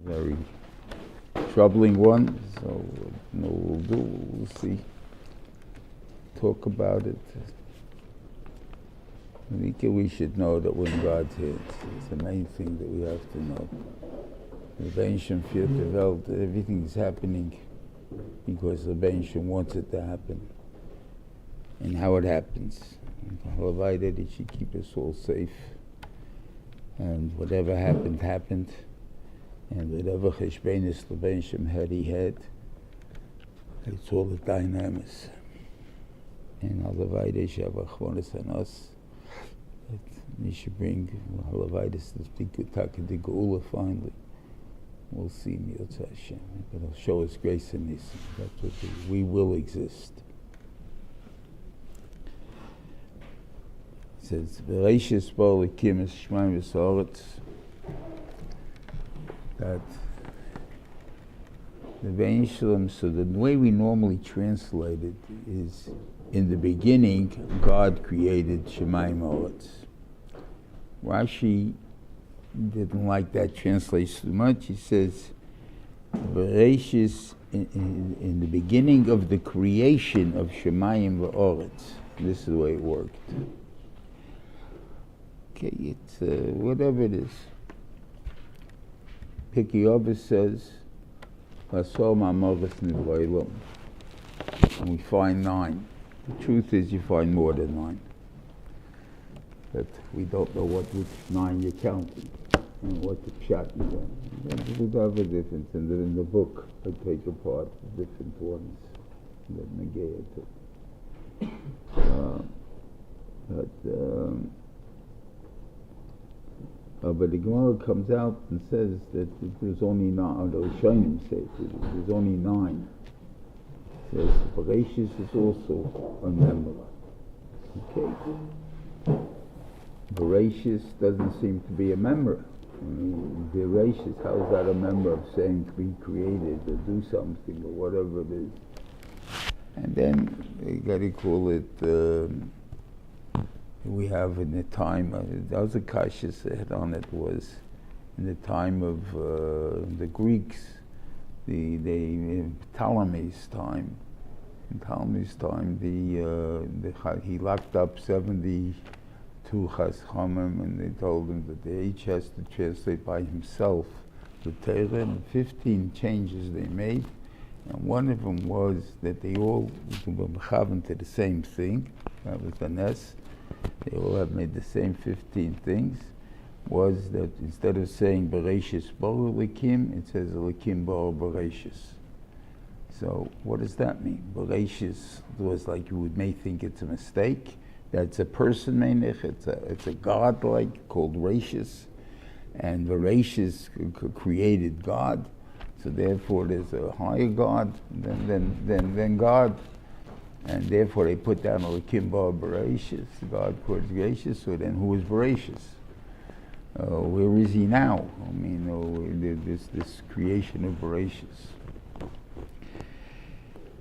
very troubling one. So, we'll see. Talk about it. I think we should know that when God's here, it's the main thing that we have to know. The Beraishis feels the world, everything is happening because the Beraishis wants it to happen. And how it happens. Halav that it should keep us all safe. And whatever happened, happened. And whatever cheshbenis the Beraishis had, he had. It's all the dynamics. And Halav that should have achronis on us. We should bring Halav the Geula finally. We'll see Mi'ot Hashem. It'll show us grace and this. That's what we will exist. It says, Beraishis bo Elokim es Shemaim v'Haaretz, that the Beraishis, so the way we normally translate it is, in the beginning, God created Shemaim v'Haaretz. Rashi didn't like that translation much. He says, Beraishis, in the beginning of the creation of Shemayim v'Haaretz. This is the way it worked. Okay, it's whatever it is. Pikiyobis says, and we find 9. The truth is you find more than 9. But we don't know which 9 you're counting and what the pshat is on. There's other difference, and then in the book I take apart the different ones that negate it. But the Gemara comes out and says that there's only 9, the Rishonim say there's only 9. It says Beraishis is also a member. Okay. Beraishis doesn't seem to be a member. Beraishis, how is that a member of saying be created or do something or whatever it is? And then you got to call it. We have in the time. That was a kashis that on it was in the time of the Greeks, the Ptolemy's time. In Ptolemy's time, he locked up 72 chachamim, and they told him that they each has to translate by himself the Torah, and 15 changes they made. And one of them was that they all were mechaven to the same thing. That was the Nes. They all have made the same 15 things. Was that instead of saying Beraishis bo Elokim, it says Elokim bo Beraishis. So what does that mean? Beraishis was like you may think it's a mistake. That's a person meinich. It's a god like called Rashis, and Beraishis created God. So therefore, there's a higher God than God, and therefore they put down Elokim bo Beraishis. God called Beraishis. So then, who is Beraishis? Where is he now? I mean, this creation of Beraishis.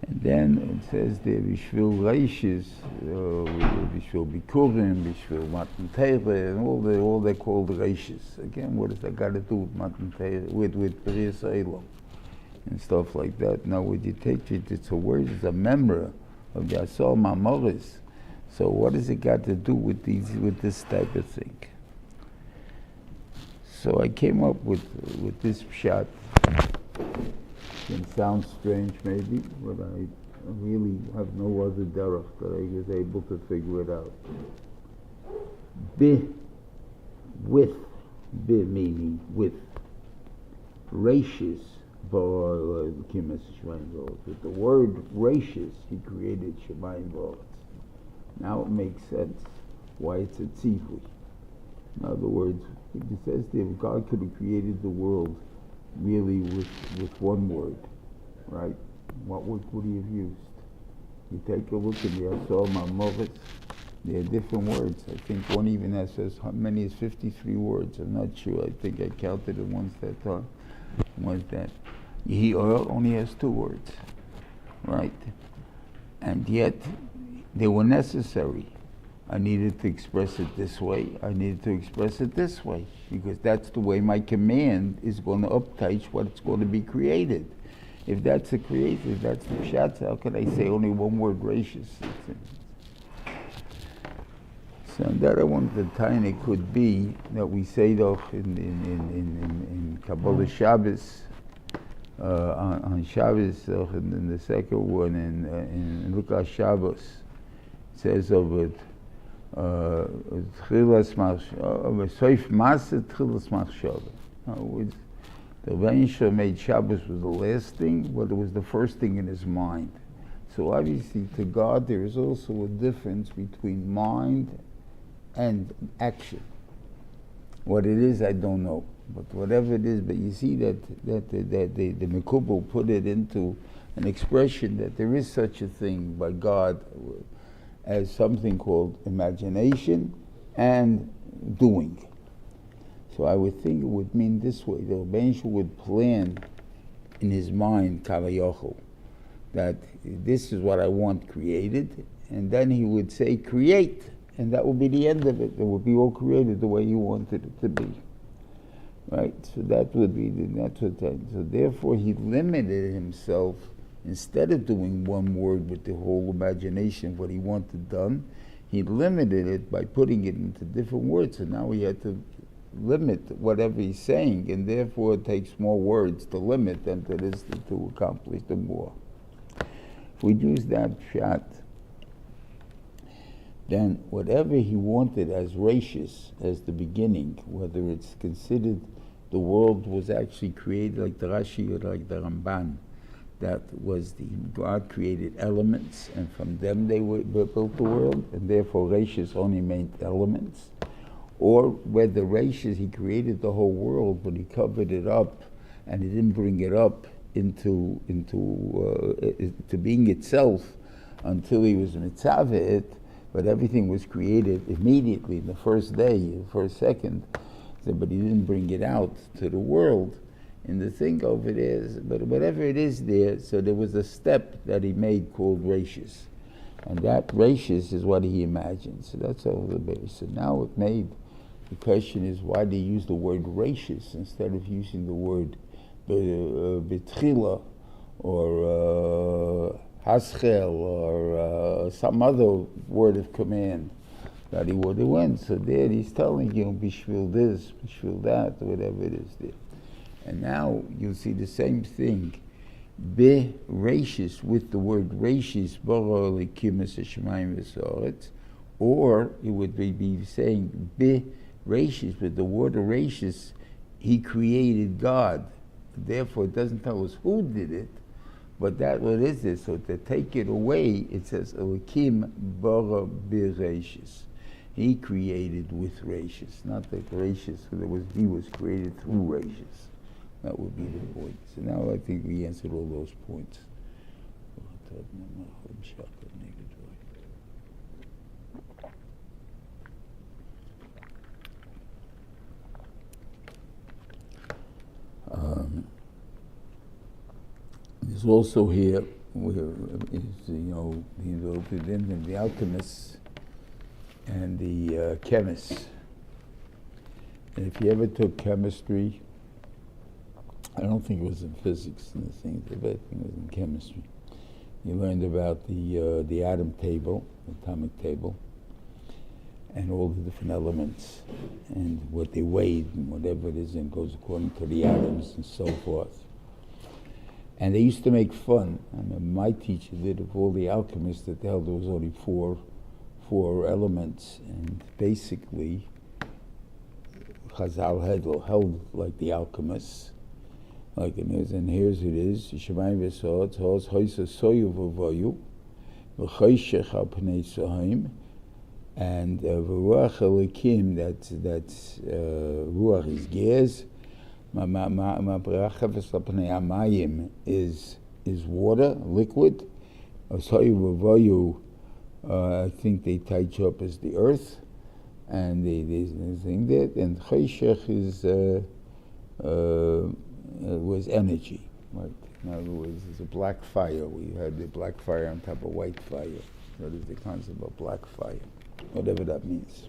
And then it says there, Bishvil Reishis, Bishvil Bikurim, Bishvil Matan Teire, and all they called Reishis. Again, what does that got to do with Matan Teire, with Berias Elam and stuff like that? Now, when you take it, it's a word, it's a member of the Asal Mamoris. So what does it got to do with this type of thing? So I came up with this pshat. It sounds strange maybe, but I really have no other derech that I was able to figure it out. With meaning with. Beraishis, with the word Beraishis, he created Shemayim v'Haaretz. Now it makes sense why it's a tzivui. In other words, it says there God could have created the world really with one word, right? What word would he have used? You take a look at the Asal Mamoris, there are different words. I think one even has how many as 53 words. I'm not sure. I think I counted it once that time. He only has 2 words, right? And yet they were necessary. I needed to express it this way, I needed to express it this way, because that's the way my command is going to upteach what's going to be created. If that's the created, that's the pshat, how can I say only one word, Beraishis? So that I wanted to tiny could be that we say though in Kabbalah Shabbos, on Shabbos, in the second one in Lukas Shabbos, it says of it, Tchilas Machshava, Soif Masa Tchilas Machshava. The Rebbeinu made Shabbos was the last thing, but it was the first thing in his mind. So obviously to God there is also a difference between mind and action. What it is, I don't know. But whatever it is, but you see that the Mekubal put it into an expression that there is such a thing by God as something called imagination and doing. So I would think it would mean this way. The Rebbeinu would plan in his mind, Kavayochel, that this is what I want created, and then he would say, create. And that would be the end of it. It would be all created the way you wanted it to be. Right? So that would be the natural time. So therefore he limited himself, instead of doing one word with the whole imagination, what he wanted done, he limited it by putting it into different words. So now he had to limit whatever he's saying, and therefore it takes more words to limit than it is to accomplish the more. If we use that shot, then whatever he wanted as Beraishis, as the beginning, whether it's considered the world was actually created like the Rashi or like the Ramban, that was God created elements, and from them they built the world, and therefore Beraishis only made elements, or whether Beraishis he created the whole world, but he covered it up, and he didn't bring it up into being itself until he was mitzvah it. But everything was created immediately, the first day, the first second. So, but he didn't bring it out to the world. And the thing of it is, but whatever it is there, so there was a step that he made called Beraishis. And that Beraishis is what he imagined. So that's all the base. So now it made, the question is, why do you use the word Beraishis instead of using the word Betchila or Haschel or some other word of command that he would have went. So there he's telling you, Bishvil this, Bishvil that, whatever it is there. And now you'll see the same thing. Beraishis, with the word Beraishis, Bara Elikim es Hashemayim v'Haaretz, or it would be saying Beraishis, with the word Beraishis, he created God. Therefore it doesn't tell us who did it, but that what is it? So to take it away, it says Elikim bara Beraishis. He created with Beraishis, not that Beraishis, he was created through Beraishis. That would be the point. So now I think we answered all those points. There's also here, where is, the alchemists and the chemists. And if you ever took chemistry, I don't think it was in physics, and I think it was in chemistry. You learned about the atom table, atomic table, and all the different elements, and what they weighed, and whatever it is, and goes according to the atoms, and so forth. And they used to make fun. I mean, my teacher did of all the alchemists that held there was only four elements, and basically Chazal held like the alchemists. Like it is, and here's it is. Shemayim v'Haaretz hos hoisa soyu v'voyu v'choshech al pnei sohim, and v'ruach elikim. That's ruach is gas. Ma'brachas al pnei amayim is water, liquid. Soyu v'voyu, I think they touch up as the earth, and the thing that, and choshech is. Was energy. Right? In other words, it's a black fire. We had the black fire on top of white fire. That is the concept of black fire. whatever that means.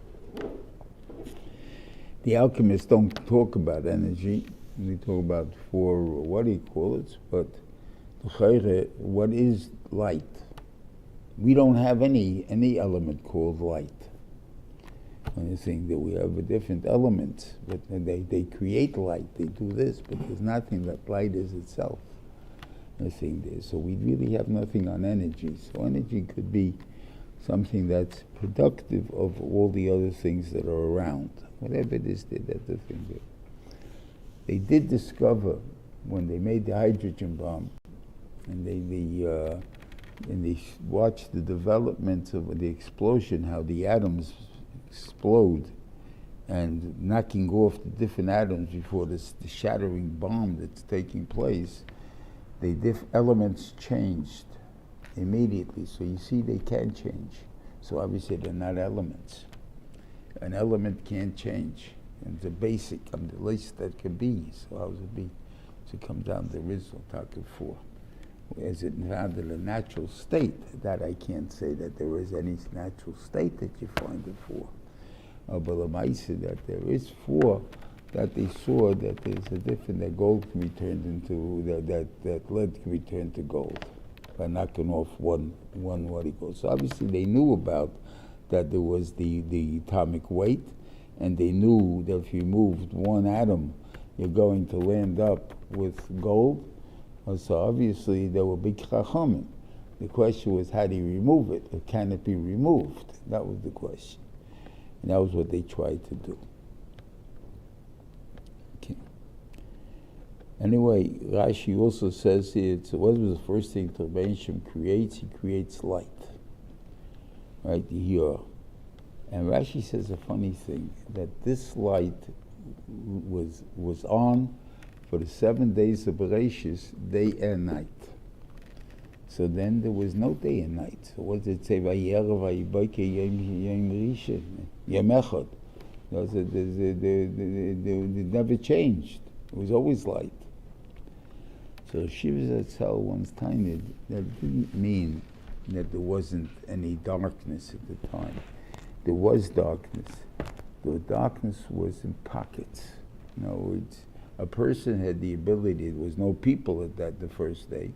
The alchemists don't talk about energy. They talk about what do you call it? But what is light? We don't have any element called light. And they're saying that we have different elements, but they create light. They do this, but there's nothing that light is itself. They're saying this. So we really have nothing on energy. So energy could be something that's productive of all the other things that are around. Whatever it is, that's the thing. They did discover when they made the hydrogen bomb, and they watched the development of the explosion, how the atoms explode, and knocking off the different atoms before the shattering bomb that's taking place. The elements changed immediately. So you see, they can change. So obviously they're not elements. An element can't change. And it's a basic, the least that can be. So how does it be? So it comes down to Rizal, Taka 4. Is it found in a natural state? That I can't say that there is any natural state that you find it for. But the Maisa that there is for, that they saw that there's a different, that gold can be turned into, that lead can be turned to gold by knocking off one what he goes. So obviously they knew about that there was the atomic weight, and they knew that if you moved one atom, you're going to land up with gold. So obviously there were big chachamim. The question was, how do you remove it? Or can it be removed? That was the question. And that was what they tried to do. Okay. Anyway, Rashi also says here, what was the first thing the Beraishis creates? He creates light. Right here. And Rashi says a funny thing, that this light was on for the 7 days of Beraishis, day and night. So then there was no day and night. So what does it say? It never changed. It was always light. So Shiva Zatzal once timed that it didn't mean that there wasn't any darkness at the time. There was darkness. The darkness was in pockets. In other words, a person had the ability, there was no people at that the first day.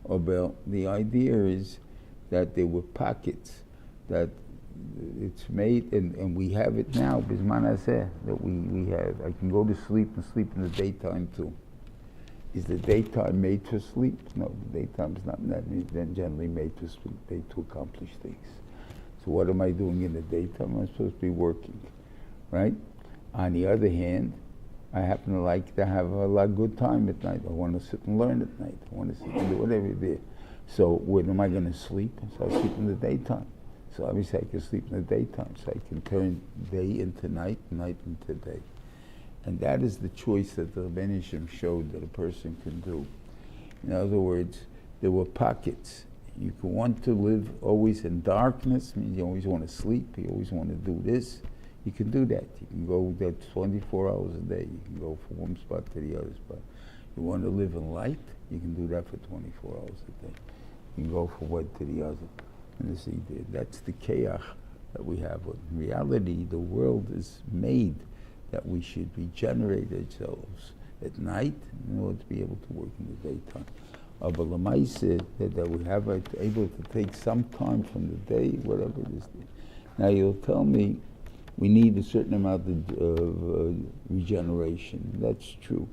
Well, the idea is that there were pockets, that it's made, and we have it now, Bisman Aseh, that we have. I can go to sleep and sleep in the daytime too. Is the daytime made to sleep? No, the daytime is not generally made to sleep, made to accomplish things. So what am I doing in the daytime? I'm supposed to be working, right? On the other hand, I happen to like to have a lot of good time at night. I want to sit and learn at night. I want to sit and do whatever it is. So when am I going to sleep? So I sleep in the daytime. So obviously I can sleep in the daytime. So I can turn day into night, night into day. And that is the choice that the Beraishis showed that a person can do. In other words, there were pockets. You can want to live always in darkness, means you always want to sleep, you always want to do this. You can do that. You can go there 24 hours a day. You can go from one spot to the other spot. You want to live in light, you can do that for 24 hours a day. You can go from one to the other. And that's the chaos that we have. But in reality, the world is made that we should regenerate ourselves at night in order to be able to work in the daytime. But Lamai said that we have able to take some time from the day, whatever it is. Now you'll tell me we need a certain amount of regeneration. That's true.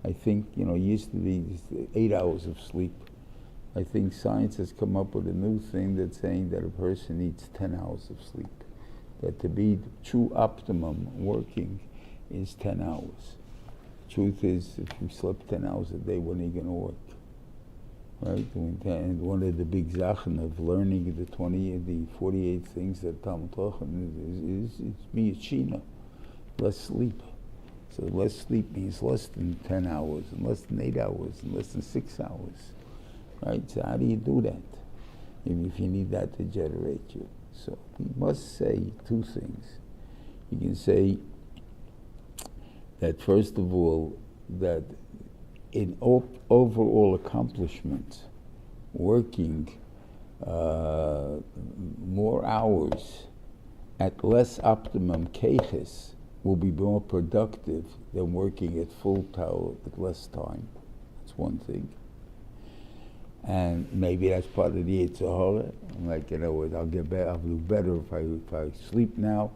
I think, it used to be 8 hours of sleep. I think science has come up with a new thing that's saying that a person needs 10 hours of sleep. That to be the true optimum working is 10 hours. Truth is, if you slept 10 hours a day, when are you going to work? Right? And one of the big zachen of learning the 48 things that Talmud Chacham is miyachina, less sleep. So less sleep means less than 10 hours, and less than 8 hours, and less than 6 hours. Right? So how do you do that? If you need that to generate you. So you must say two things. You can say that first of all, that in overall accomplishment, working more hours at less optimum keches will be more productive than working at full power at less time. That's one thing. And maybe that's part of the Yetzer Hara. Like, I'll get better, I'll do better if I sleep now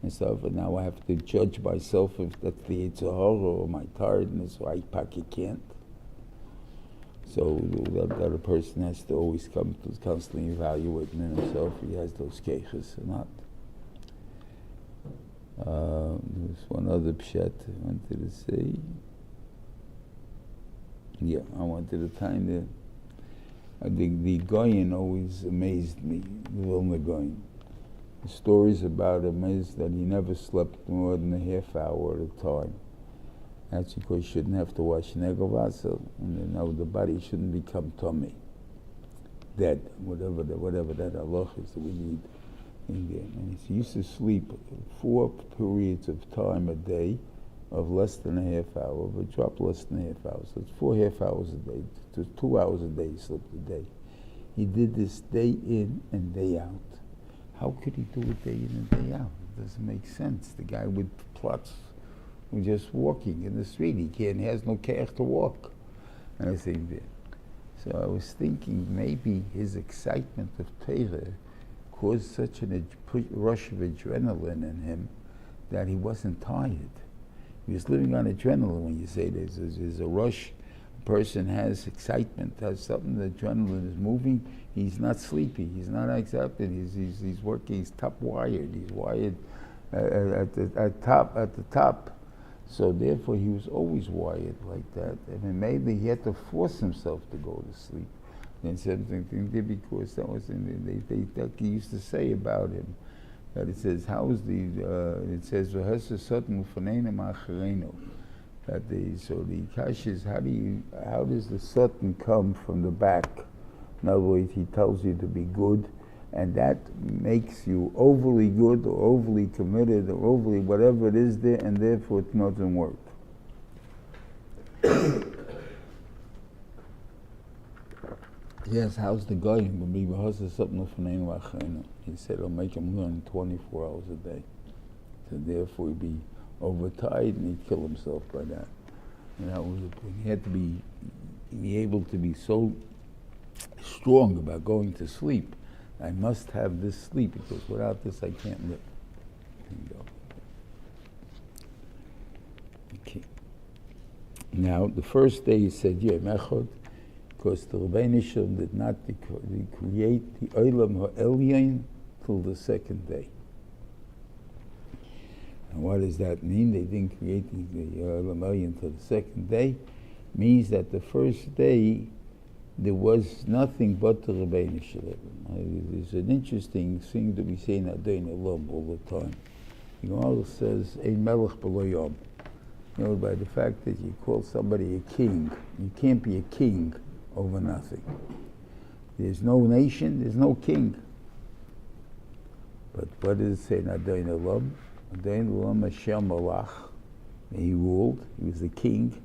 and stuff. And now I have to judge myself if that's the Yetzer Hara or my tiredness, or I can't. So that a person has to always come to constantly evaluating in himself if he has those keches or not. There's one other pshat I wanted to say. Yeah, I wanted to kind of. I think the Goyen always amazed me, the Vilna Goyen. The stories about him is that he never slept more than a half hour at a time. That's because you shouldn't have to wash negavasel, and the body shouldn't become tummy, dead, whatever that halach is that we need in there. And he used to sleep 4 periods of time a day of less than a half hour, but drop less than a half hour. So it's 4 half hours a day. So 2 hours a day he slept a day. He did this day in and day out. How could he do it day in and day out? It doesn't make sense. The guy with plots was just walking in the street. He has no care to walk. And I think that. So I was thinking maybe his excitement of Torah caused such a rush of adrenaline in him that he wasn't tired. He was living on adrenaline. When you say there's a rush, a person has excitement, has something, the adrenaline is moving, he's not sleepy, he's not excited, he's working, he's top wired, he's wired at the top. So therefore he was always wired like that. And maybe he had to force himself to go to sleep. Then something because that was that he used to say about him. That it says, it says, that so the kash is, how does the Satan come from the back? In other words, he tells you to be good, and that makes you overly good or overly committed or overly whatever it is there, and therefore it doesn't work. Yes, how's the going? He said, I'll make him learn 24 hours a day. So therefore he'd be overtired and he'd kill himself by that. And that was the point. He had to be able to be so strong about going to sleep. I must have this sleep because without this I can't live. Okay. Now, the first day he said, Yom Echad, because the Rebbeinu Shalom did not create the Olam HaElyon till the second day. And what does that mean? They didn't create the Olam HaElyon till the second day. Means that the first day there was nothing but the Rebbeinu Shalom. There's an interesting thing that we say in Adon Olam all the time. The Gemara says, Ein Melech B'lo Yom. By the fact that you call somebody a king, you can't be a king over nothing. There's no nation, there's no king. But what does it say in Adon Olam? Adon Olam Hashem Malach. He ruled, he was the king.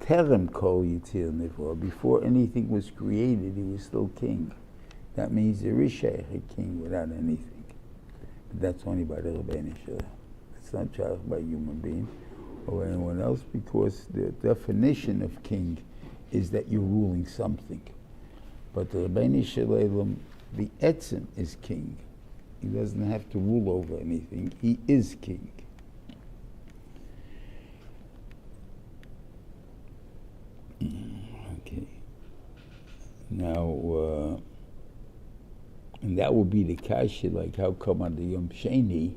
Terem Kol Yitzir Nivra. Before anything was created, he was still king. That means there is Shaykh, a king without anything. But that's only by the Rebbeinu Shalom. It's not just by a human being or anyone else, because the definition of king is that you're ruling something. But the Rebbeinu Shalom, the Etzem is king. He doesn't have to rule over anything. He is king. Okay. Now, and that would be the kasha, like how come on the Yom Sheni,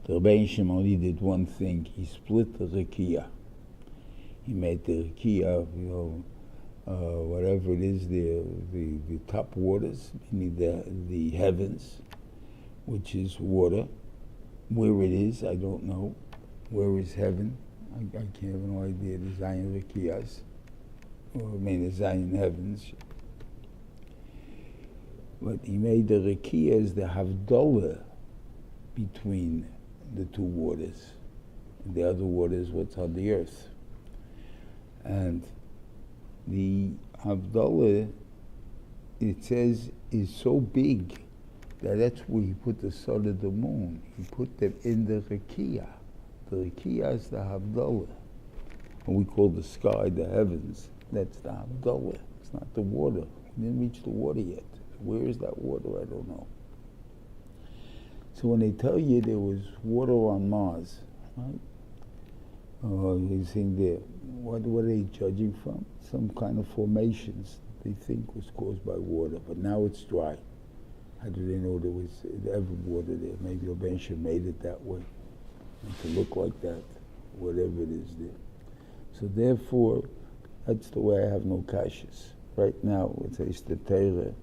the Rebbeinu Shalom only did one thing. He split the Rekiah. He made the Rekiah, whatever it is, the top waters, meaning the heavens, which is water. Where it is, I don't know. Where is heaven? I can't have no idea. The Zion Rekiyas, the Zion heavens. But he made the Rekiyas the Havdalah between the two waters. And the other water is what's on the earth. And the Havdalah, it says, is so big That's where he put the sun and the moon. He put them in the Rekiah. The Rekiah is the Havdalah. And we call the sky the heavens. That's the Havdalah. It's not the water. We didn't reach the water yet. Where is that water? I don't know. So when they tell you there was water on Mars, right? You think there, what were they judging from? Some kind of formations they think was caused by water, but now it's dry. How do they know there was ever water there? Maybe Rabbeinu made it that way, and to look like that, whatever it is there. So therefore, that's the way I have no kashas. Right now, it says the Torah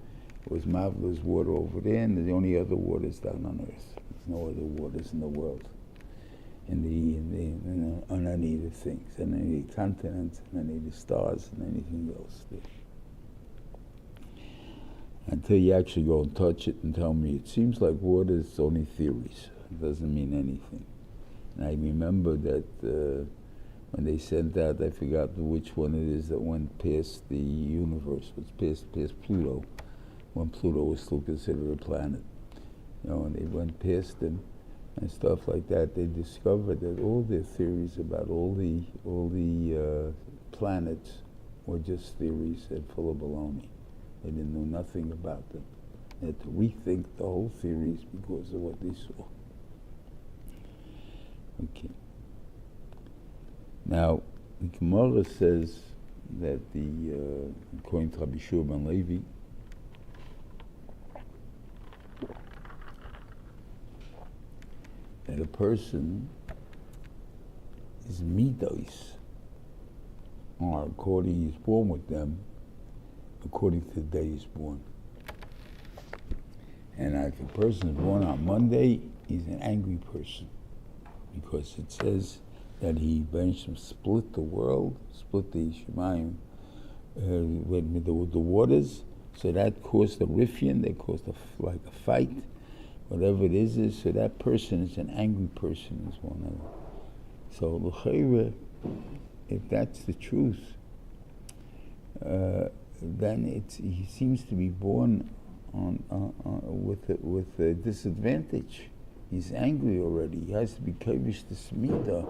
was marvelous water over there, and the only other water is down on earth. There's no other waters in the world. On any of the things, and any continents, and any of the stars, and anything else there. Until you actually go and touch it and tell me, it seems like water is only theories. It doesn't mean anything. And I remember that when they sent out, I forgot which one it is that went past the universe, was past Pluto, when Pluto was still considered a planet. You know, and they went past him and stuff like that. They discovered that all their theories about all the planets were just theories and full of baloney. They didn't know nothing about them. They had to rethink the whole theories because of what they saw. Okay. Now, the Gemara says that according to Rabbi Shua ben Levi, that a person is midos, or according he's born with them, according to the day he's born. And if a person is born on Monday, he's an angry person, because it says that he split the world, split the Shemayim with the waters, so that caused a riffian, that caused like a fight, whatever it is, so that person is an angry person is one of them. So l'chayre, if that's the truth, then he seems to be born with a disadvantage. He's angry already. He has to be kavish the smita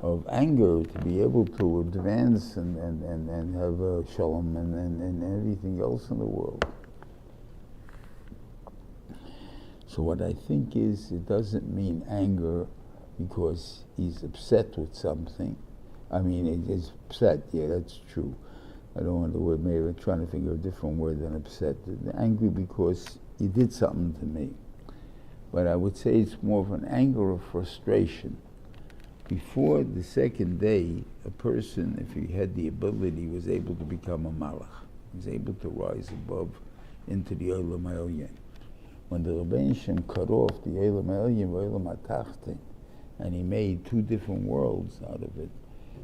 of anger to be able to advance and have a shalom and everything else in the world. So what I think is, it doesn't mean anger because he's upset with something. I mean, he's upset, yeah, that's true. I don't want the word, maybe I'm trying to think of a different word than upset. Angry because he did something to me. But I would say it's more of an anger of frustration. Before the second day, a person, if he had the ability, was able to become a malach. He was able to rise above into the Olam Elyon. When the Rebbeinu cut off the Olam Elyon, Olam HaTachton, and he made two different worlds out of it,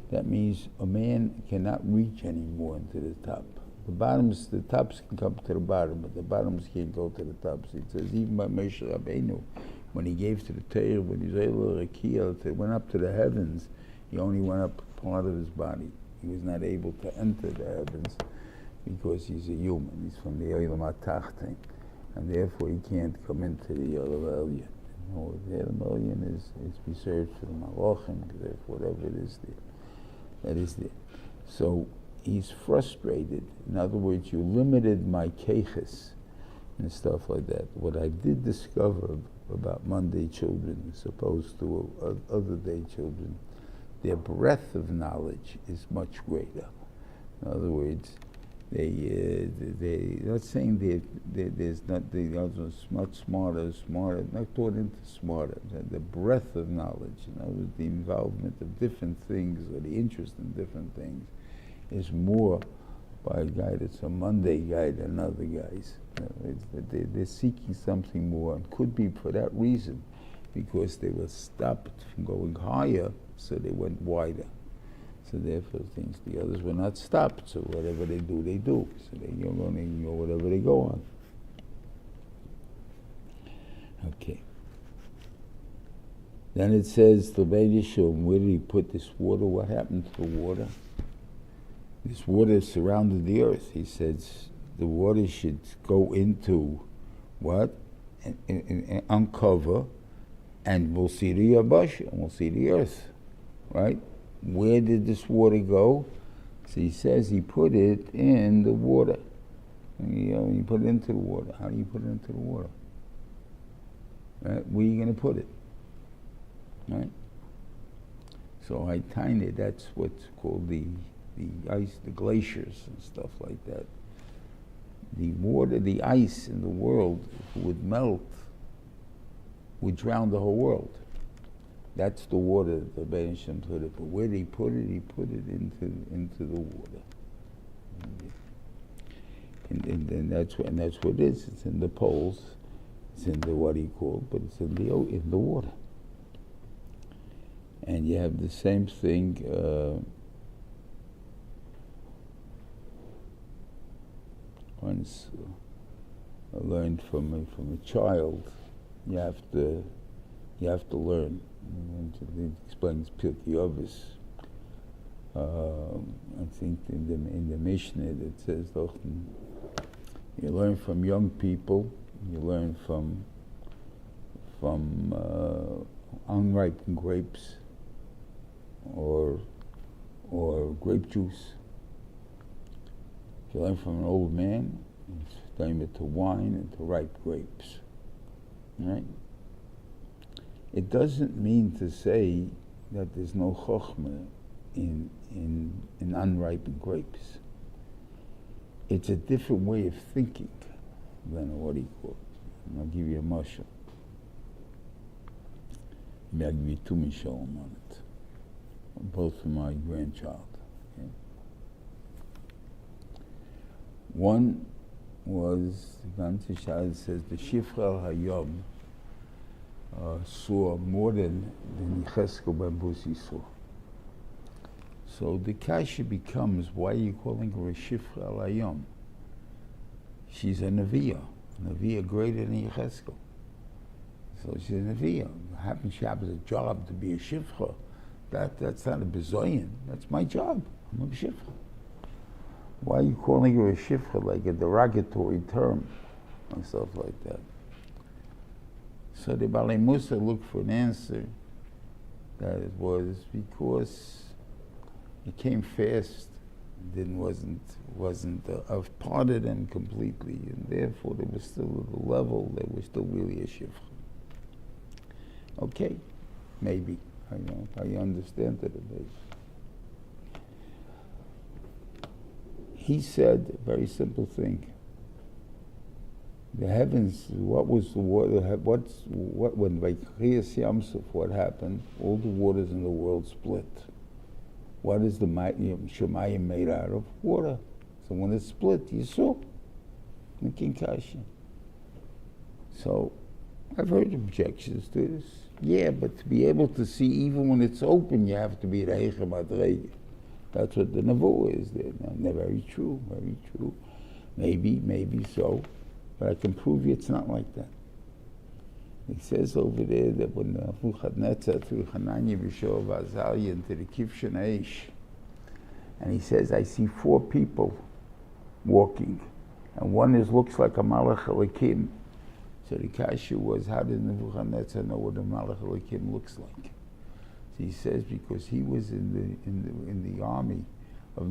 that means a man cannot reach anymore into the top. The tops can come to the bottom, but the bottoms can't go to the tops. It says even by Moshe Rabbeinu, when he gave to the Torah, when he went up to the heavens, he only went up part of his body. He was not able to enter the heavens because he's a human. He's from the Olam HaTachton, and therefore he can't come into the Olam Elyon. The Olam Elyon is reserved for the Malachim, whatever it is there. That is there. So he's frustrated. In other words, you limited my keches and stuff like that. What I did discover about Monday children as opposed to other day children, their breadth of knowledge is much greater. In other words, they not saying there's not the others much smarter, not taught into smarter. The breadth of knowledge, in other words, the involvement of different things or the interest in different things is more by a guy that's a Monday guy than other guys. They're seeking something more, and could be for that reason, because they were stopped from going higher, so they went wider. So therefore, the others were not stopped. So whatever they do, they do. So they go whatever they go on. Okay. Then it says the Beraishis, where did he put this water? What happened to the water? This water surrounded the earth. He says the water should go into what? and uncover, and we'll see the Yabasha, and we'll see the earth, right? Where did this water go? So he says he put it in the water. You put it into the water. How do you put it into the water? Right? Where are you going to put it? Right? So I tiny, that's what's called the ice, the glaciers and stuff like that. The water, the ice in the world, if it would melt, would drown the whole world. That's the water the Beraishis put it. But where did he put it? He put it into the water. And that's what it is. It's in the poles. It's in the what he called, but it's in the water. And you have the same thing. Once I learned from a child, you have to learn. It explains Pirkei Avos. I think in the Mishnah that says you learn from young people. You learn from unripened grapes or grape juice. If you learn from an old man, it's turn it to wine and to ripe grapes. Right? It doesn't mean to say that there's no chokhmah in unripened grapes. It's a different way of thinking than what he called. And I'll give you a mashal. Maybe I'll give you two mishalim on it. Both for my grandchild. Okay? One was, the Ganze Shad says, the Shifra Hayom saw more than Yecheskel Ben Busi saw. So the kasha becomes, why are you calling her a Shifra Hayom? She's a Neviah greater than Yecheskel. So she's a Neviah. She happens a job to be a Shifra. That's not a bezoyan. That's my job. I'm a Shifra. Why are you calling her a Shifra, like a derogatory term and stuff like that? So the Balei Musa looked for an answer that it was because it came fast, wasn't parted them completely, and therefore there was still at the level, they were still really a Shifra. Okay, maybe. I understand that it is. He said a very simple thing. The heavens, what was the water, when by Kriyas Yamsuf, what happened? All the waters in the world split. What is the Shemayim made out of? Water. So when it split, you saw the Kinkasha. So I've heard objections to this. Yeah, but to be able to see, even when it's open, you have to be Reichem Adrege. That's what the Nevuah is there. No, very true, very true. Maybe so. But I can prove you it's not like that. It says over there that when Nebuchadnezzar threw Hananiah, Mishael, Azariah into the Kivshan Eish, and he says, I see 4 people walking, and one looks like a Malach Elikim. So the kasha was, how did Nebuchadnezzar know what a Malach Elikim looks like? So he says because he was in the army of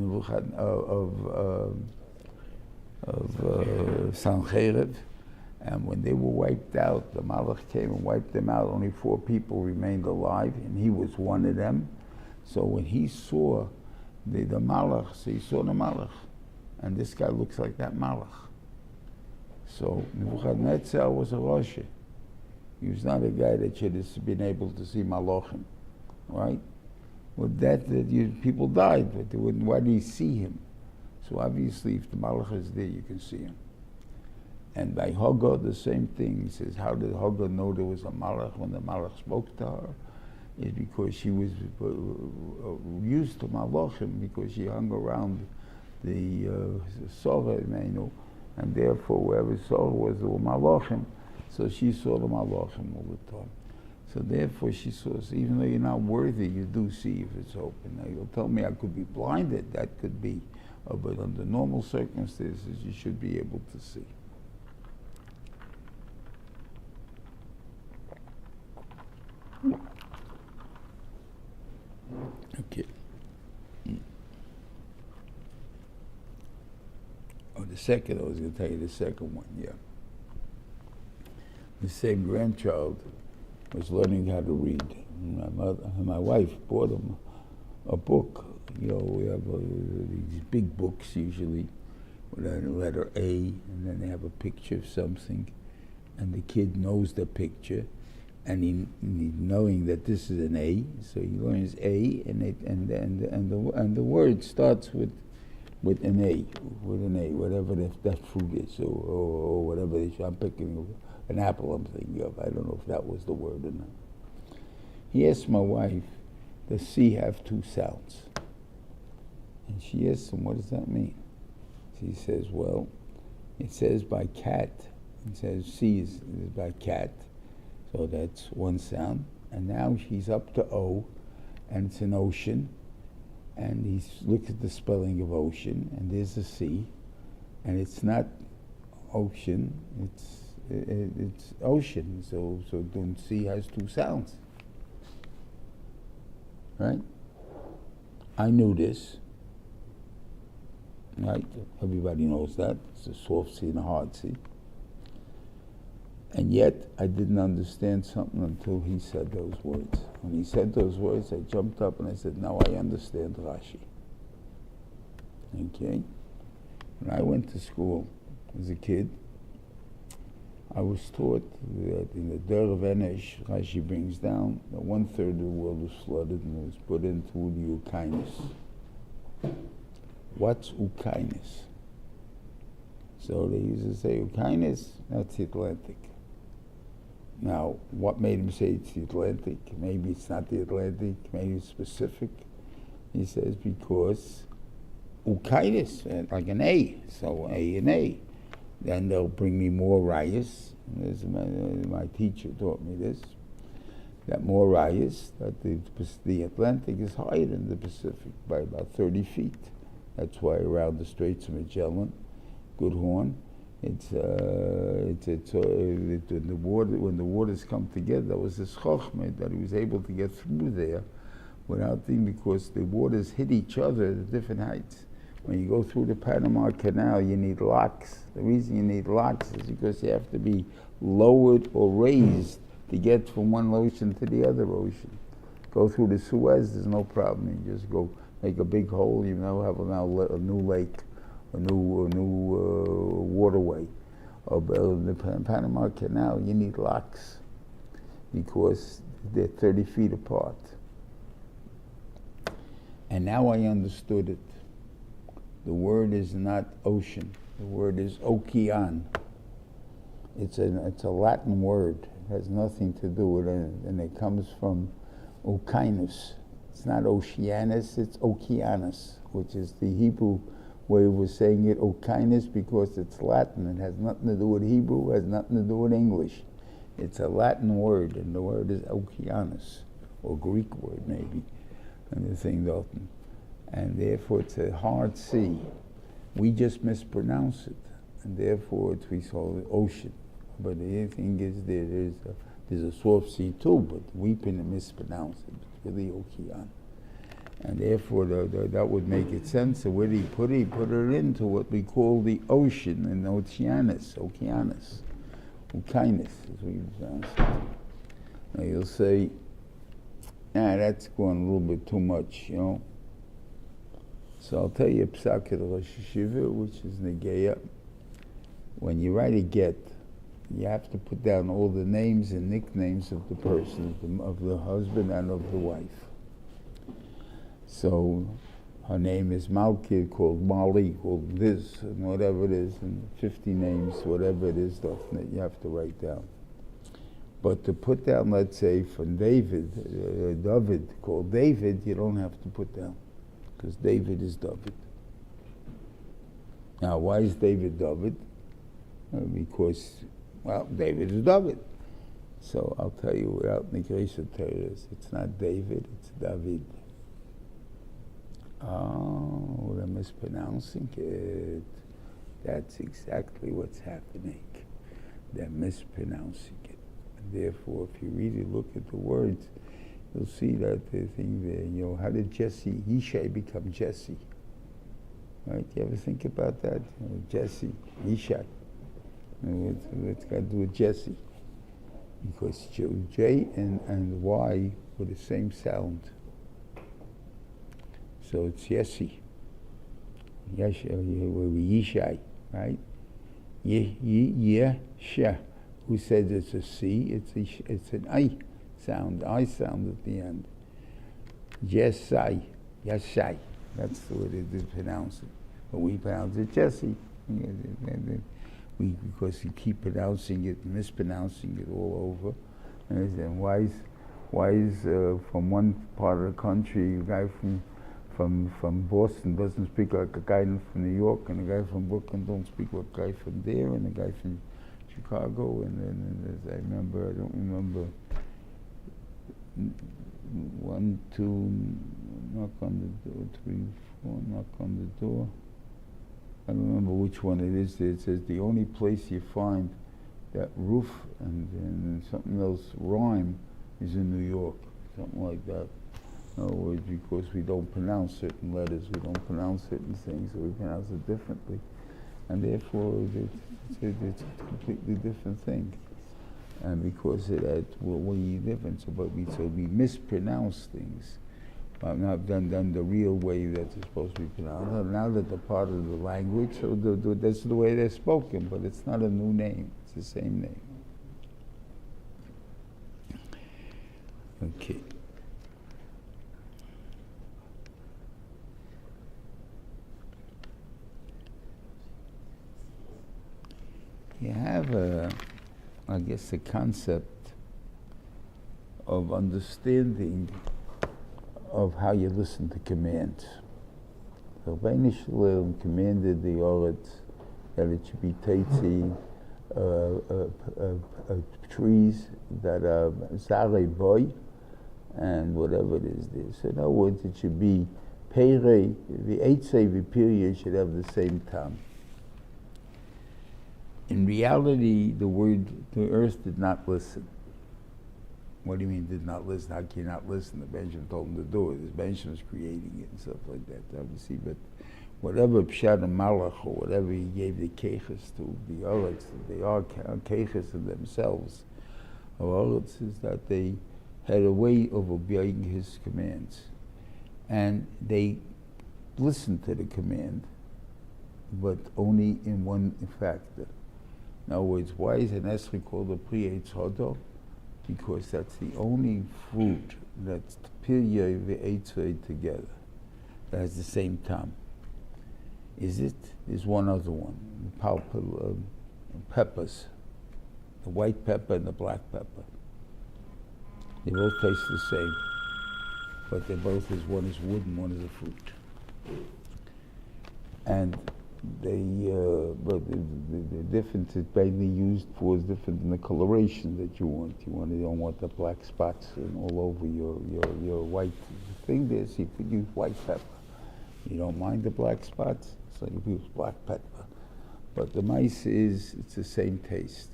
Sancheiriv, and when they were wiped out, the Malach came and wiped them out. Only 4 people remained alive, and he was one of them. So when he saw the Malach, so he saw the Malach, and this guy looks like that Malach. So Nebuchadnezzar was a Rosh. He was not a guy that should have been able to see Malachim, right? With people died, but they wouldn't. Why do you see him? So obviously, if the Malach is there, you can see him. And by Hagar, the same thing. He says, how did Hagar know there was a Malach when the Malach spoke to her? It's because she was used to Malachim, because she hung around the Sora, and therefore wherever Sora was, there were Malachim. So she saw the Malachim all the time. So therefore she saw, so even though you're not worthy, you do see if it's open. Now you'll tell me I could be blinded, that could be, but under normal circumstances you should be able to see. second, I was going to tell you the second one, yeah. The same grandchild was learning how to read. My wife bought him a book. We have these big books usually with a letter A, and then they have a picture of something, and the kid knows the picture, and he knowing that this is an A, so he learns A, and the word starts with an A, whatever that fruit is, or whatever it is. I'm picking an apple. I'm thinking of. I don't know if that was the word or not. He asked my wife, "Does C have two sounds?" And she asked him, "What does that mean?" He says, "Well, it says by cat. It says C is by cat, so that's one sound. And now she's up to O, and it's an ocean. And he looks at the spelling of ocean, and there's a C, and it's not ocean. It's ocean. So then C has two sounds, right? I knew this. Right? Everybody knows that. It's a soft C and a hard C. And yet, I didn't understand something until he said those words. When he said those words, I jumped up and I said, now I understand Rashi. Okay? When I went to school as a kid, I was taught that in the Der of Enesh, Rashi brings down that 1/3 of the world was flooded and was put into the Ukainis. What's Ukainis? So they used to say Ukainis, that's the Atlantic. Now, what made him say it's the Atlantic? Maybe it's not the Atlantic, maybe it's specific. He says because Ukainis, like an A, so A and A. Then they'll bring me more rayas. My teacher taught me this. That more rayas, that the Atlantic is higher than the Pacific by about 30 feet. That's why around the Straits of Magellan, Good Horn, when the waters come together, there was this chokhmah that he was able to get through there without thinking, because the waters hit each other at different heights. When you go through the Panama Canal, you need locks. The reason you need locks is because you have to be lowered or raised to get from one ocean to the other ocean. Go through the Suez, there's no problem. You just go make a big hole. You now have a new lake, a new waterway. The Panama Canal, you need locks because they're 30 feet apart. And now I understood it. The word is not ocean. The word is okean. It's a Latin word. It has nothing to do with it, and it comes from okinus. It's not Oceanus, it's Okeanus, which is the Hebrew way of saying it, Okinus, because it's Latin. It has nothing to do with Hebrew, it has nothing to do with English. It's a Latin word, and the word is Okeanus, or Greek word maybe, and the thing Dalton. And therefore it's a hard C. We just mispronounce it, and therefore we call it ocean. But the thing is there's a soft C too, but we mispronounce it. It's really Okean. And therefore that would make it sense. So where did he put it? He put it into what we call the ocean, and Oceanus, Okeanus. Okinus is what you pronounce it. Now you'll say, that's going a little bit too much, you know. So I'll tell you a psak of the Rosh Hashiva, which is Negeya. When you write a get, you have to put down all the names and nicknames of the person, of the husband and of the wife. So her name is Malki, called Mali, called this, and whatever it is, and 50 names, whatever it is, that you have to write down. But to put down, let's say, from David, David, called David, you don't have to put down, because David is David. Now, why is David David? Because, well, David is David. So I'll tell you without Negresha Teres, it's not David, it's David. Oh, they're mispronouncing it. That's exactly what's happening. They're mispronouncing it. And therefore, if you really look at the words, you'll see that the thing there, how did Yishai become Jesse? Right? You ever think about that? Jesse, Ishai. What's got to do with Jesse? Because J and Y were the same sound. So it's Yessi. Yishai, right? Yesha. Who says it's a C? It's an I sound at the end. Yesai. That's the way they pronounce it. But we pronounce it Jesse. Because we keep pronouncing it, mispronouncing it all over. And why is from one part of the country, a guy from Boston doesn't speak like a guy from New York, and a guy from Brooklyn don't speak like a guy from there, and a guy from Chicago, and then as I don't remember, 1, 2, knock on the door, 3, 4, knock on the door. I don't remember which one it is. It says the only place you find that roof and something else rhyme is in New York, something like that. In other words, because we don't pronounce certain letters, we don't pronounce certain things, so we pronounce it differently. And therefore, it's a completely different thing. And because of that, we're different, so we mispronounce things. Not done the real way that it's supposed to be pronounced. Now that they're part of the language, so that's the way they're spoken, but it's not a new name, it's the same name. Okay. You have I guess a concept of understanding of how you listen to commands. So Beraishis commanded the Earth that it should be teitzi, trees that are zare boy, and whatever it is there. So in other words, it should be peirei, the eitzei, the period should have the same time. In reality, the earth did not listen. What do you mean did not listen? How can you not listen? The Benjamin told him to do it. The Benjamin was creating it and stuff like that, obviously. But whatever Pshat and Malach or whatever he gave the Keiches to, the Eretz, they are Keiches in themselves. Or Eretz is that they had a way of obeying his commands. And they listened to the command, but only in one factor. In other words, why is an esrei called a pri eitz hodo? Because that's the only fruit that's piryei ve'eitzvei together, that has the same time. Is it? There's one other one, peppers, the white pepper and the black pepper. They both taste the same, but they both one is wood and one is a fruit. And but the difference is mainly used for is different in the coloration that you want. You don't want the black spots all over your white thing there, so you could use white pepper. You don't mind the black spots, so you use black pepper. But the mice it's the same taste.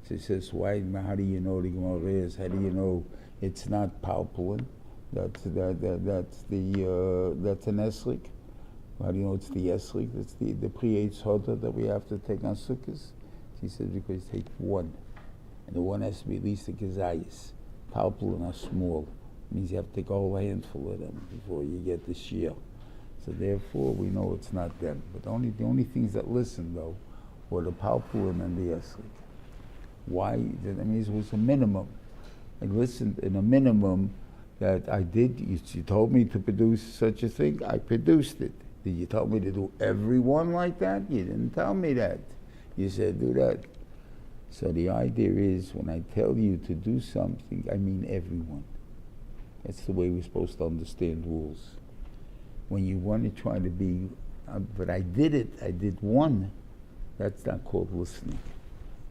So it says, why? How do you know the Gemara is? How do you know it's not palpulin? That's an esrei. How do you know it's the esrei? That's the pri eitz hodo that we have to take on sukkahs. He says because you take one, and the one has to be at least a gezayis. Palpulin are small. It means you have to take a whole handful of them before you get the shiur. So therefore, we know it's not them. But the only things that listen though were the palpulin and the esrei. Why? That means it was a minimum. I listened in a minimum that I did. You told me to produce such a thing. I produced it. Did you tell me to do everyone like that? You didn't tell me that. You said do that. So the idea is when I tell you to do something, I mean everyone. That's the way we're supposed to understand rules. When you want to try to be, but I did one, that's not called listening.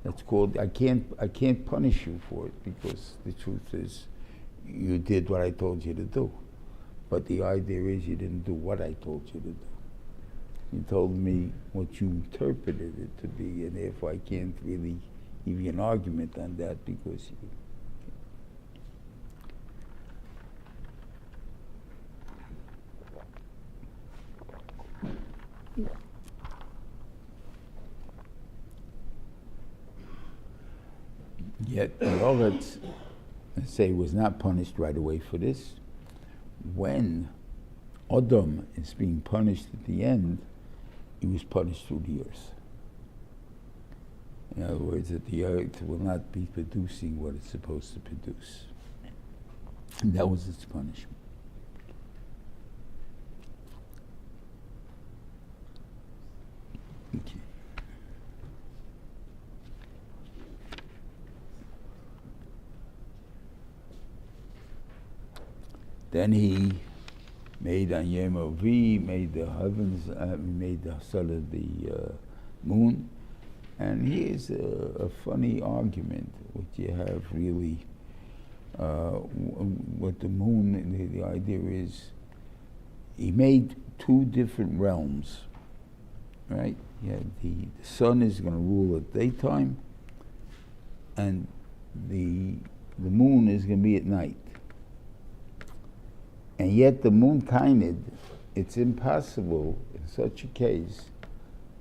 That's called, I can't punish you for it because the truth is you did what I told you to do. But the idea is you didn't do what I told you to do. You told me what you interpreted it to be, and therefore I can't really give you an argument on that because Yet the Oretz, let's say, was not punished right away for this. When Adam is being punished at the end, he was punished through the earth. In other words, that the earth will not be producing what it's supposed to produce. And that was its punishment. Okay. Then he made on Yom Ovi, made the heavens, made the sun of the moon. And here's a funny argument, which you have really, what the moon, the idea is, he made two different realms, right? Yeah, the sun is going to rule at daytime, and the moon is going to be at night. And yet the moon kind, it's impossible in such a case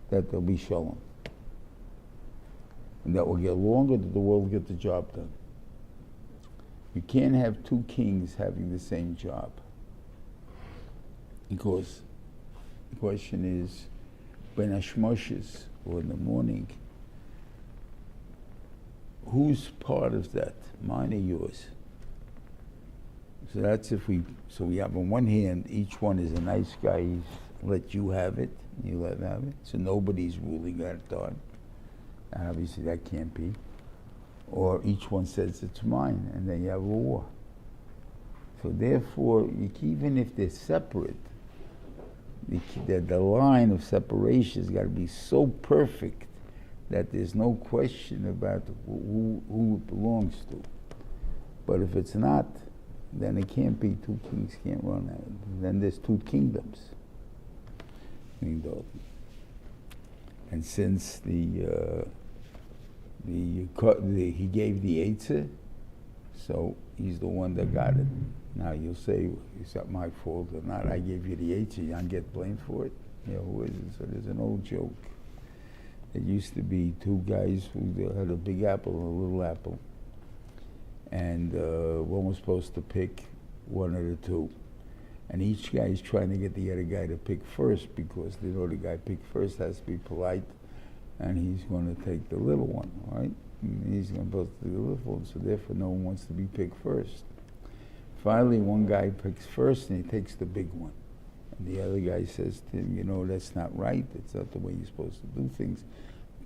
that there'll be shalom. And that will get longer, that the world will get the job done. You can't have two kings having the same job. Because the question is, when Hashmoshes, or in the morning, whose part of that? Mine or yours? So that's so we have on one hand, each one is a nice guy, he's let you have it, you let him have it. So nobody's ruling that time. And obviously that can't be. Or each one says it's mine, and then you have a war. So therefore, even if they're separate, the line of separation has got to be so perfect that there's no question about who it belongs to. But if it's not, then it can't be. Two kings can't run out. Then there's two kingdoms. And since he gave the Eitzah, so he's the one that got it. Now you'll say, it's not my fault or not, I gave you the Eitzah, you don't get blamed for it. Who is it? So there's an old joke. There used to be two guys who had a big apple and a little apple. And one was supposed to pick one of the two. And each guy is trying to get the other guy to pick first, because the guy picked first has to be polite, and he's going to take the little one, right? And he's going to both do the little one, so therefore no one wants to be picked first. Finally, one guy picks first, and he takes the big one. And the other guy says to him, that's not right. It's not the way you're supposed to do things.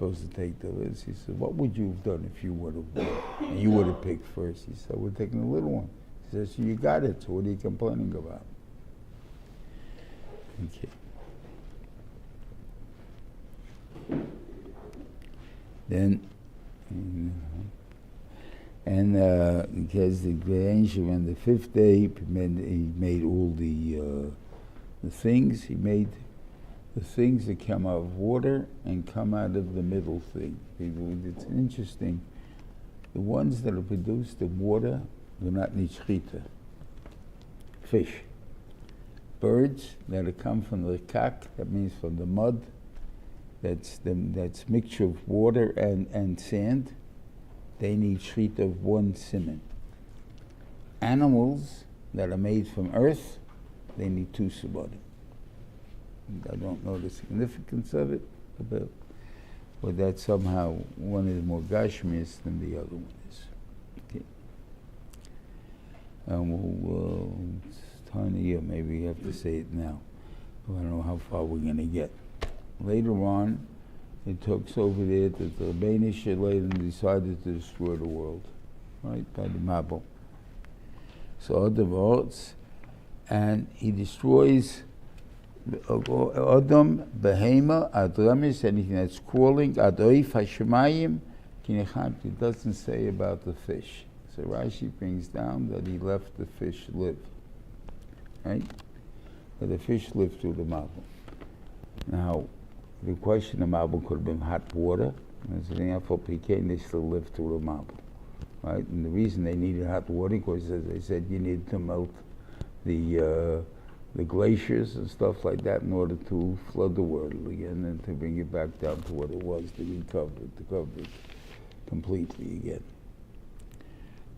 You're supposed to take the little. He said, what would you have done if you would have won? And you would have picked first. He said, we're taking the little one. He says, you got it, so what are you complaining about? Okay. Then, because the angel on the fifth day, he made all the things. He made the things that come out of water and come out of the middle thing. It's interesting. The ones that are produced in water do not need shchita. Fish. Birds that come from the kak, that means from the mud, that's mixture of water and sand, they need shchita of one siman. Animals that are made from earth, they need two simanim. I don't know the significance of it, but that somehow one is more gashmius than the other one is. Okay. It's tiny, or maybe we have to say it now. I don't know how far we're going to get. Later on, it talks over there that the Beraishis decided to destroy the world, right, by the Mabel. So Adam, and he destroys Adam, Behema, Adramis, anything that's crawling, Adoif, Hashemayim, Kinecham. It doesn't say about the fish. So Rashi brings down that he left the fish live, right? That the fish lived through the Mabel. Now, the question of Mabel could have been hot water. They still lived through the Mabel, right? And the reason they needed hot water, because as I said, you need to melt the glaciers and stuff like that in order to flood the world again and to bring it back down to what it was, to recover it completely again.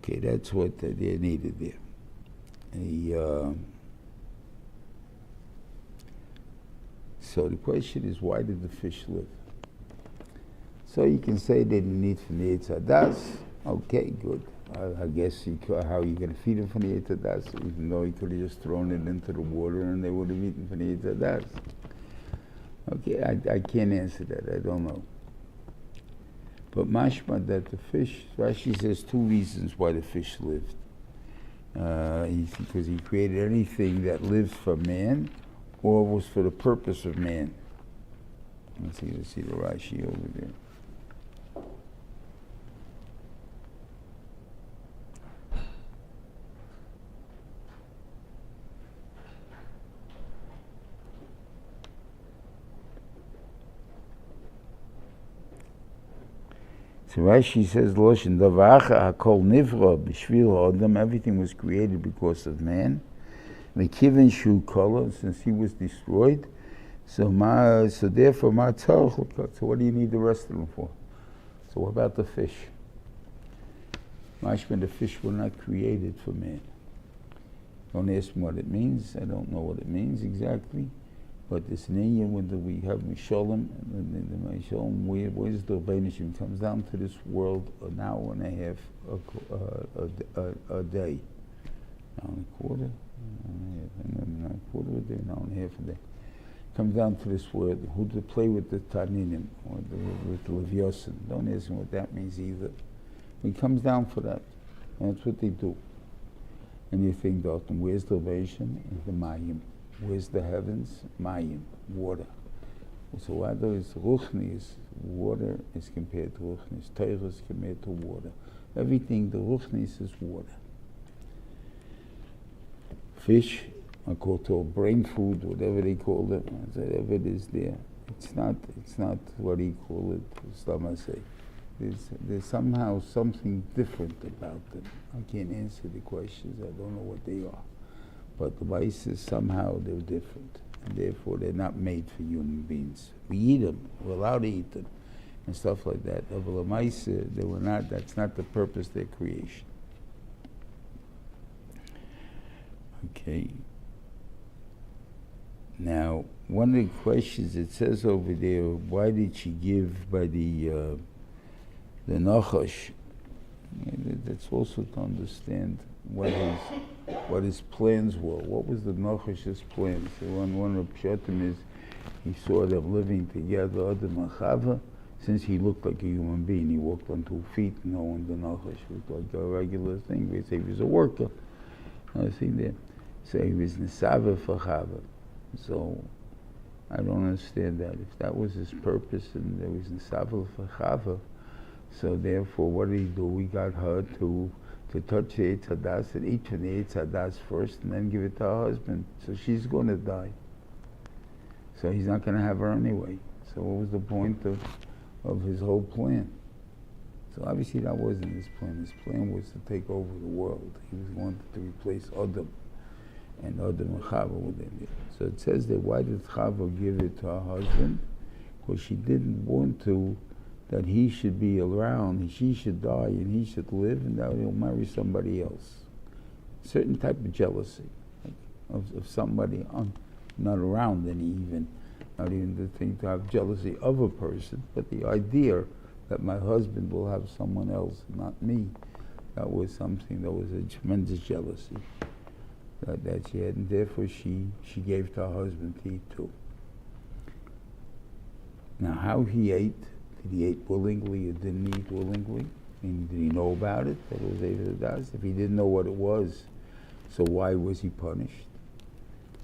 Okay, that's what they needed there. So the question is, why did the fish live? So you can say they didn't eat from the Eitz Hadas. Okay, good. I guess how are you going to feed them from the Eitz Hadas? Even though he could have just thrown it into the water and they would have eaten from the Eitz Hadas. Okay, I can't answer that. I don't know. But mashma that the fish, Rashi says two reasons why the fish lived. Because he created anything that lives for man or was for the purpose of man. Let's see the Rashi over there. So Rashi says, Loshin Davacha Hakol Nivra B'Shvil Adam, everything was created because of man. The Kivin Shu Kala, since he was destroyed, so therefore Ma Tzarech. So what do you need the rest of them for? So what about the fish? Mashma, the fish were not created for man. Don't ask me what it means. I don't know what it means exactly. But this name, when we have Mishalom, and the Mishalom, where's the Beraishis comes down to this world an hour and a half a day. An hour and a quarter? An hour and a quarter a day, an hour and a half a day. Comes down to this world, who to play with the Taninim, or with the Leviosin. Don't ask me what that means either. It comes down for that. And that's what they do. And you think, Dalton, where's the Beraishis? The Mayim. Where's the heavens? Mayim, water. So what is Ruchni is water is compared to Ruchnis. Torah is compared to water. Everything, the Ruchnis is water. Fish are called to brain food, whatever they call it, whatever it is there. It's not what he call it, Slama say. There's somehow something different about them. I can't answer the questions, I don't know what they are. But the vices, somehow they're different, and therefore they're not made for human beings. We eat them, we're allowed to eat them, and stuff like that. Of the mice, they were not. That's not the purpose of their creation. Okay. Now, one of the questions it says over there: why did she give by the Nachash? That's also to understand what his plans were. What was the Nachash's plans? So one of Pshatim is he saw them living together, Adam and Chava, since he looked like a human being. He walked on 2 feet, no one the Nachash looked like a regular thing. They say he was a worker. I see there. So he was Nesava for Chava. So I don't understand that. If that was his purpose and there was Nesava for Chava, so therefore what did he do? We got her to touch the Eitz Hadas and eat from the Eitz Hadas first and then give it to her husband. So she's going to die. So he's not going to have her anyway. So what was the point of his whole plan? So obviously that wasn't his plan. His plan was to take over the world. He was wanted to replace Adam. And Adam and Chava were there. So it says that why did Chava give it to her husband? Because she didn't want to that he should be around, she should die, and he should live, and that he'll marry somebody else. Certain type of jealousy of somebody not around not even the thing to have jealousy of a person, but the idea that my husband will have someone else, not me. That was something that was a tremendous jealousy that she had, and therefore she gave to her husband to eat too. Now, how he ate? Did he eat willingly or didn't eat willingly? And did he know about it? That it was Eitz Hadas? If he didn't know what it was, so why was he punished?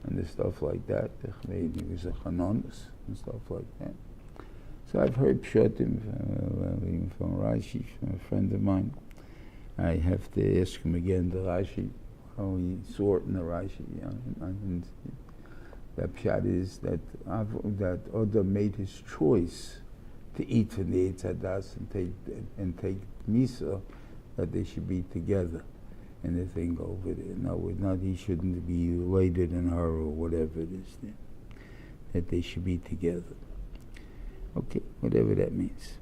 And the stuff like that. Maybe he was a chanonis and stuff like that. So I've heard pshatim even from Rashi, from a friend of mine. I have to ask him again the Rashi, how he saw it in the Rashi. And that pshat is that Adam made his choice to eat from the Eitz Hadas and take Misa, that they should be together and the thing over there. No, not he shouldn't be later than her or whatever it is there. That they should be together. Okay, whatever that means.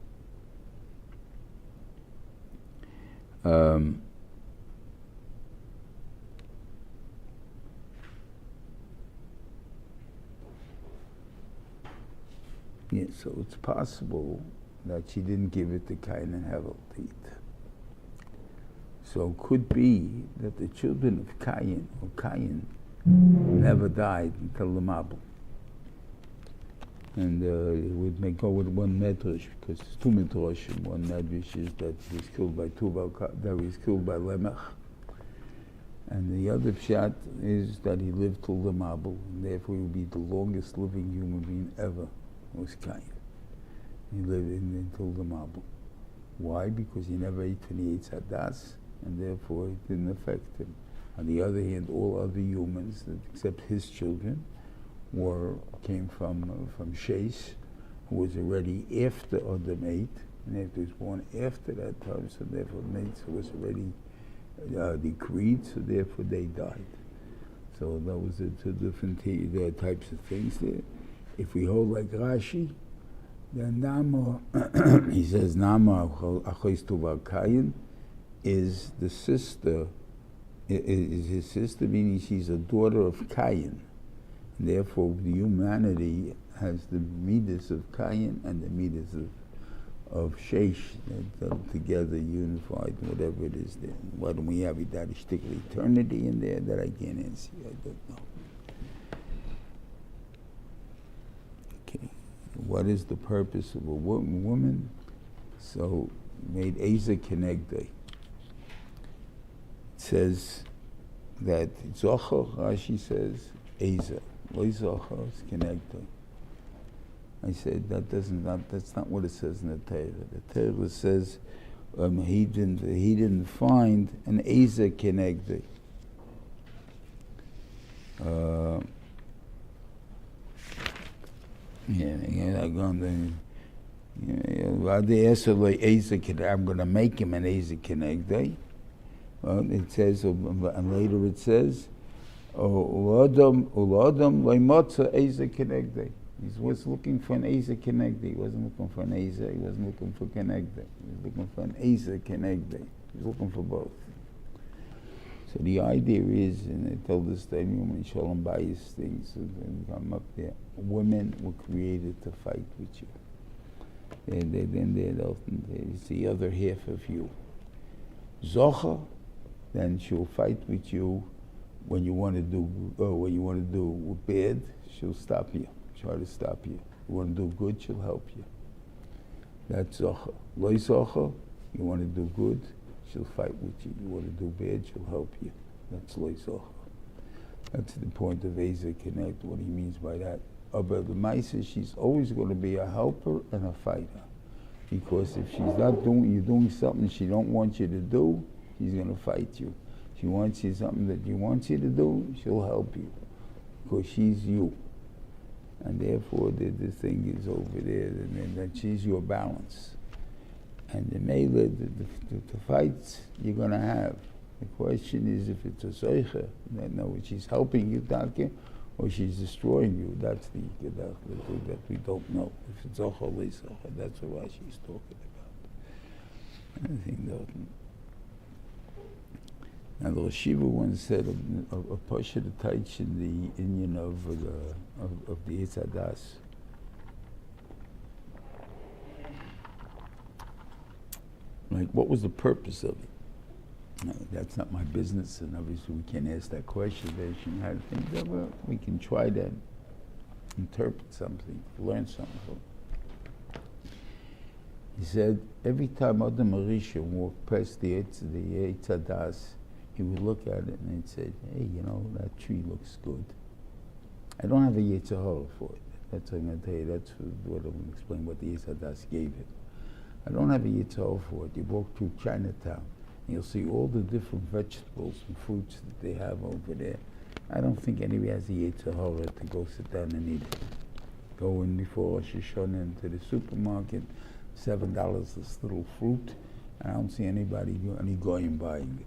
Yeah, so it's possible that she didn't give it to Cain and Hevel to eat. So it could be that the children of Cain never died until the Mabul. And it would go with one medrash, because there's two medrashim. One medrash is that he was killed by that he was killed by Lemech. And the other pshat is that he lived till the Mabul, and therefore he would be the longest living human being ever, was Cain. He lived until the Mabul. Why? Because he never ate when he ate Hadas, and therefore it didn't affect him. On the other hand, all other humans, except his children, came from Shais, who was already after Adam ate, and after he was born after that time, so therefore Netzah was already decreed, so therefore they died. So that was the two different types of things there. If we hold like Rashi, then Nama, he says Nama Achois Tuval Kayin is the sister, is his sister, meaning she's a daughter of Cain. Therefore, the humanity has the midas of Cain and the midas of Sheish, that together, unified, whatever it is there. Why don't we have that particular eternity in there that I can't answer? I don't know. Okay, what is the purpose of a woman? So, made Eza Kenegdei. It says that Zocher, Rashi says, Eza. I said that's not what it says in the Torah. The Torah says he didn't find an Eza Kenegdei. I'm going to make him an Eza Kenegdei. It says, and later it says, he was looking for an Eza Kenegdei. He wasn't looking for an Eza. He wasn't looking for Kenegdei. He was looking for an Eza Kenegdei. He was looking for both. So the idea is, and I told this time, when Shalom Bayis things come up there, women were created to fight with you. It's the other half of you. Zocha, then she'll fight with you. When you want to do bad, she'll stop you. Try to stop you. You want to do good, she'll help you. That's Zocha. Loi Zocha, you want to do good, she'll fight with you. You want to do bad, she'll help you. That's Loi Zocha. That's the point of Eza Connect, what he means by that. But the Maisa, she's always going to be a helper and a fighter. Because if she's not you're doing something she don't want you to do, she's going to fight you. She wants you something that you want you to do, she'll help you. Because she's you. And therefore the thing is over there, and that she's your balance. And the Mela, the fights you're going to have. The question is if it's a Seicha, that she's helping you, or she's destroying you. That's the thing that we don't know. If it's Zocha, that's what she's talking about. I think that. Now the Shiva once said a Pasha to touch in the Indian of the Yitzadas. Like, what was the purpose of it? No, that's not my business, and obviously we can't ask that question. They should have things that, well, we can try to interpret something, learn something. He said every time Adam Arisha walked past the Yitzadas, he would look at it and he'd say, hey, that tree looks good. I don't have a Yetzer Hara for it. That's what I'm going to tell you. That's what I'm going to explain what the Yitzadas gave it. I don't have a Yetzer Hara for it. You walk through Chinatown and you'll see all the different vegetables and fruits that they have over there. I don't think anybody has a Yetzer Hara to go sit down and eat it. Go in before Rosh Hashanah into the supermarket, $7 this little fruit, and I don't see any goyim buying it.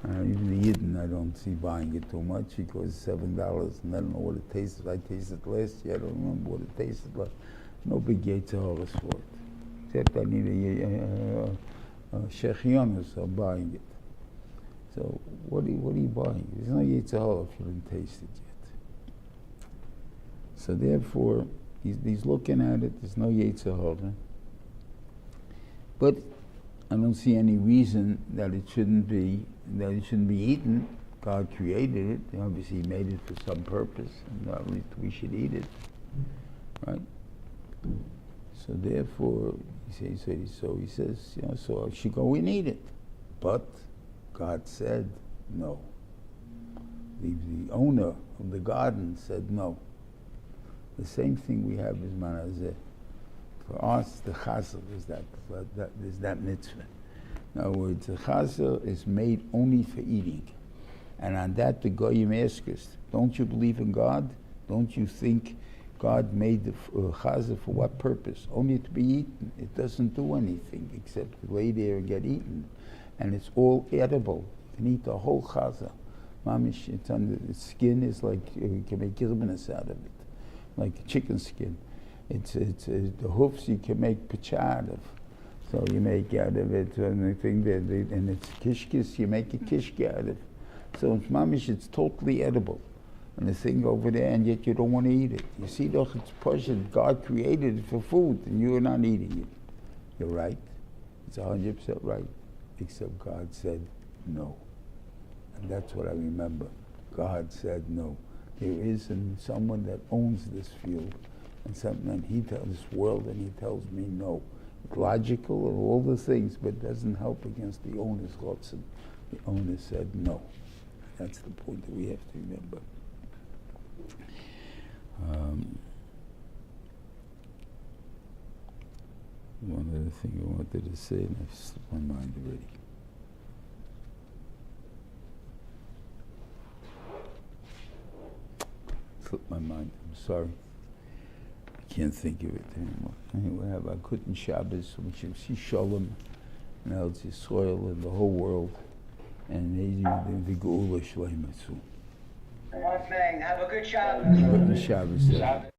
Even the Yidden, I don't see buying it too much because it's $7, and I don't know what it tasted. I tasted last year. I don't remember what it tasted like. No big Yetzer Hara for it. Except I need a Shechianos are buying it. So what are you buying? There's no Yetzer Hara if you didn't taste it yet. So therefore, He's looking at it. There's no Yetzer Hara. But I don't see any reason that it shouldn't be eaten. God created it. Obviously, He made it for some purpose, and at least we should eat it, right? So therefore, he says, so I should go and eat it. But God said no. The owner of the garden said no. The same thing we have is manazeh. For us, the chazer is that mitzvah. In other words, the chazer is made only for eating. And on that, the goyim ask us, don't you believe in God? Don't you think God made the chazer for what purpose? Only to be eaten. It doesn't do anything except lay there and get eaten. And it's all edible. You can eat the whole chazer. Mamish, it's under the skin is like you can make gilbanis out of it, like chicken skin. It's the hoofs you can make pacha out of. So you make out of it and the thing that and it's kishkis, you make a kishka out of. So it's mamish, it's totally edible. And the thing over there, and yet you don't want to eat it. You see, look, it's Parshas. God created it for food, and you are not eating it. You're right. It's 100% right. Except God said no. And that's what I remember. God said no. There is someone that owns this field, and He tells this world, and He tells me no. It's logical and all the things, but it doesn't help against the owner's rotzen. The owner said no. That's the point that we have to remember. One other thing I wanted to say, and I've slipped my mind already. Slipped my mind. I'm sorry. I can't think of it anymore. Anyway, I have Akut Shabbos, which is Shalom, and Eretz Yisrael, and the whole world, and the Geula Shleima soon. Amen. Have a good Shabbos. Shabbos.